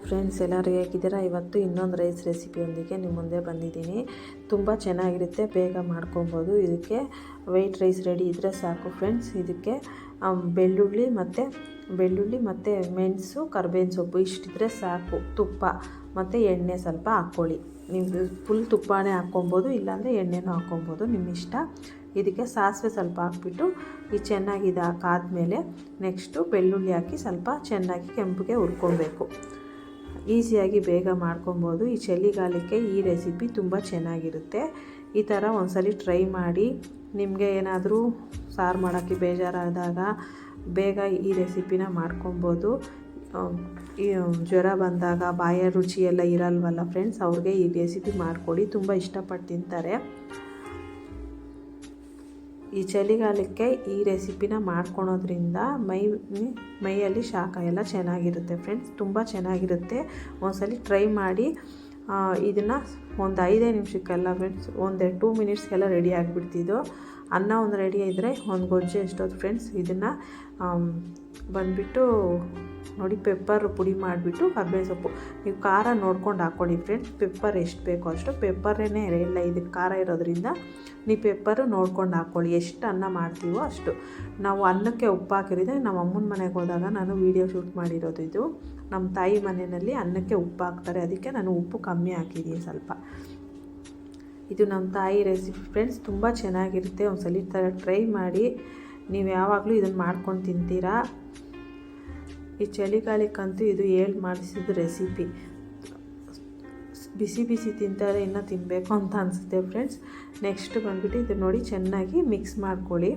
Friends, ಎಲ್ಲರೂ ಹೇಗಿದ್ದೀರಾ? ಇವತ್ತು ಇನ್ನೊಂದು ರೈಸ್ ರೆಸಿಪಿಯೊಂದಿಗೆ ನಿಮ್ಮ ಮುಂದೆ ಬಂದಿದ್ದೀನಿ. ತುಂಬ ಚೆನ್ನಾಗಿರುತ್ತೆ, ಬೇಗ ಮಾಡ್ಕೊಬೋದು. ಇದಕ್ಕೆ ವೈಟ್ ರೈಸ್ ರೆಡಿ ಇದ್ದರೆ ಸಾಕು ಫ್ರೆಂಡ್ಸ್. ಇದಕ್ಕೆ ಬೆಳ್ಳುಳ್ಳಿ ಮತ್ತು ಮೆಣಸು, ಕರ್ಬೇವಿನ ಸೊಪ್ಪು ಇಷ್ಟಿದ್ರೆ ಸಾಕು. ತುಪ್ಪ ಮತ್ತು ಎಣ್ಣೆ ಸ್ವಲ್ಪ ಹಾಕ್ಕೊಳ್ಳಿ. ನೀವು ಫುಲ್ ತುಪ್ಪನೇ ಹಾಕ್ಕೊಬೋದು, ಇಲ್ಲಾಂದರೆ ಎಣ್ಣೆನೂ ಹಾಕ್ಕೊಬೋದು, ನಿಮ್ಮ ಇಷ್ಟ. ಇದಕ್ಕೆ ಸಾಸಿವೆ ಸ್ವಲ್ಪ ಹಾಕ್ಬಿಟ್ಟು ಚೆನ್ನಾಗಿ ಇದು ಹಾಕಾದ್ಮೇಲೆ ನೆಕ್ಸ್ಟು ಬೆಳ್ಳುಳ್ಳಿ ಹಾಕಿ ಸ್ವಲ್ಪ ಚೆನ್ನಾಗಿ ಕೆಂಪಗೆ ಹುರ್ಕೊಬೇಕು. ಈಸಿಯಾಗಿ ಬೇಗ ಮಾಡ್ಕೊಬೋದು. ಈ ಚಳಿಗಾಲಕ್ಕೆ ಈ ರೆಸಿಪಿ ತುಂಬ ಚೆನ್ನಾಗಿರುತ್ತೆ. ಈ ಥರ ಒಂದ್ಸಲಿ ಟ್ರೈ ಮಾಡಿ. ನಿಮಗೆ ಏನಾದರೂ ಸಾರು ಮಾಡೋಕ್ಕೆ ಬೇಜಾರಾದಾಗ ಬೇಗ ಈ ರೆಸಿಪಿನ ಮಾಡ್ಕೊಬೋದು. ಈ ಜ್ವರ ಬಂದಾಗ ಬಾಯ ರುಚಿ ಎಲ್ಲ ಇರಲ್ವಲ್ಲ ಫ್ರೆಂಡ್ಸ್, ಅವ್ರಿಗೆ ಈ ರೆಸಿಪಿ ಮಾಡಿಕೊಡಿ, ತುಂಬ ಇಷ್ಟಪಟ್ಟು ತಿಂತಾರೆ. ಈ ಚಳಿಗಾಲಕ್ಕೆ ಈ ರೆಸಿಪಿನ ಮಾಡ್ಕೊಳೋದ್ರಿಂದ ಮೈಯಲ್ಲಿ ಶಾಖ ಎಲ್ಲ ಚೆನ್ನಾಗಿರುತ್ತೆ ಫ್ರೆಂಡ್ಸ್, ತುಂಬ ಚೆನ್ನಾಗಿರುತ್ತೆ. ಒಂದ್ಸಲಿ ಟ್ರೈ ಮಾಡಿ. ಇದನ್ನು ಒಂದು 5 ನಿಮಿಷಕ್ಕೆಲ್ಲ ಫ್ರೆಂಡ್ಸ್, ಒಂದು 2 ಮಿನಿಟ್ಸ್ಗೆಲ್ಲ ರೆಡಿ ಆಗಿಬಿಡ್ತಿದ್ದು. ಅನ್ನ ಒಂದು ರೆಡಿ ಇದ್ದರೆ ಒಂದು ಗೊಜ್ಜು ಎಷ್ಟೊತ್ತು ಫ್ರೆಂಡ್ಸ್. ಇದನ್ನು ಬಂದುಬಿಟ್ಟು ನೋಡಿ, ಪೆಪ್ಪರ್ ಪುಡಿ ಮಾಡಿಬಿಟ್ಟು ಕರ್ಬೇವಿನ ಸೊಪ್ಪು, ನೀವು ಖಾರ ನೋಡ್ಕೊಂಡು ಹಾಕ್ಕೊಳ್ಳಿ ಫ್ರೆಂಡ್ಸ್. ಪೆಪ್ಪರ್ ಎಷ್ಟು ಬೇಕೋ ಅಷ್ಟು, ಪೆಪ್ಪರೇನೇ ಇಲ್ಲ ಇದಕ್ಕೆ ಖಾರ ಇರೋದ್ರಿಂದ ನೀವು ಪೆಪ್ಪರು ನೋಡ್ಕೊಂಡು ಹಾಕ್ಕೊಳ್ಳಿ. ಎಷ್ಟು ಅನ್ನ ಮಾಡ್ತೀವೋ ಅಷ್ಟು. ನಾವು ಅನ್ನಕ್ಕೆ ಉಪ್ಪು ಹಾಕಿರಿದೆ. ನಮ್ಮ ಅಮ್ಮನ ಮನೆಗೆ ಹೋದಾಗ ನಾನು ವೀಡಿಯೋ ಶೂಟ್ ಮಾಡಿರೋದು ಇದು. ನಮ್ಮ ತಾಯಿ ಮನೆಯಲ್ಲಿ ಅನ್ನಕ್ಕೆ ಉಪ್ಪು ಹಾಕ್ತಾರೆ, ಅದಕ್ಕೆ ನಾನು ಉಪ್ಪು ಕಮ್ಮಿ ಹಾಕಿದ್ದೀನಿ ಸ್ವಲ್ಪ. ಇದು ನಮ್ಮ ತಾಯಿ ರೆಸಿಪಿ ಫ್ರೆಂಡ್ಸ್, ತುಂಬ ಚೆನ್ನಾಗಿರುತ್ತೆ. ಒಂದ್ಸಲಿ ಟ್ರೈ ಮಾಡಿ. ನೀವು ಯಾವಾಗಲೂ ಇದನ್ನು ಮಾಡ್ಕೊಂಡು ತಿಂತೀರಾ. ಈ ಚಳಿಗಾಲಕ್ಕಂತೂ ಇದು ಮಾಡಿಸಿದ ರೆಸಿಪಿ. ಬಿಸಿ ಬಿಸಿ ತಿಂತಾರೆ, ಇನ್ನೂ ತಿನ್ನಬೇಕು ಅಂತ ಅನಿಸುತ್ತೆ ಫ್ರೆಂಡ್ಸ್. ನೆಕ್ಸ್ಟ್ ಬಂದುಬಿಟ್ಟು ಇದು ನೋಡಿ, ಚೆನ್ನಾಗಿ ಮಿಕ್ಸ್ ಮಾಡ್ಕೊಳ್ಳಿ.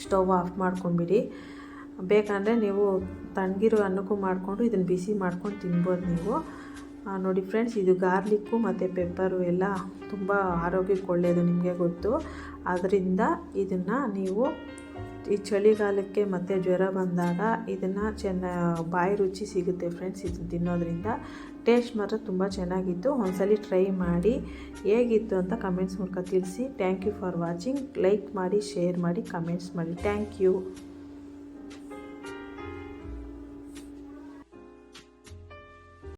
ಸ್ಟವ್ ಆಫ್ ಮಾಡ್ಕೊಂಬಿಡಿ. ಬೇಕಂದರೆ ನೀವು ತಣ್ಣಗಿರೋ ಅನ್ನಕ್ಕೂ ಮಾಡಿಕೊಂಡು ಇದನ್ನು ಬಿಸಿ ಮಾಡ್ಕೊಂಡು ತಿನ್ಬೋದು ನೀವು. ನೋಡಿ ಫ್ರೆಂಡ್ಸ್, ಇದು ಗಾರ್ಲಿಕ್ಕು ಮತ್ತು ಪೆಪ್ಪರು ಎಲ್ಲ ತುಂಬ ಆರೋಗ್ಯಕ್ಕೆ ಒಳ್ಳೆಯದು, ನಿಮಗೆ ಗೊತ್ತು. ಅದರಿಂದ ಇದನ್ನು ನೀವು ಈ ಚಳಿಗಾಲಕ್ಕೆ ಮತ್ತು ಜ್ವರ ಬಂದಾಗ ಇದನ್ನು ಬಾಯಿ ರುಚಿ ಸಿಗುತ್ತೆ ಫ್ರೆಂಡ್ಸ್. ಇದನ್ನು ತಿನ್ನೋದ್ರಿಂದ ಟೇಸ್ಟ್ ಮಾತ್ರ ತುಂಬ ಚೆನ್ನಾಗಿತ್ತು. ಒಂದ್ಸಲಿ ಟ್ರೈ ಮಾಡಿ. ಹೇಗಿತ್ತು ಅಂತ ಕಮೆಂಟ್ಸ್ ಮೂಲಕ ತಿಳಿಸಿ. Thank you for watching. Like ಮಾಡಿ, ಶೇರ್ ಮಾಡಿ, ಕಮೆಂಟ್ಸ್ ಮಾಡಿ. Thank you.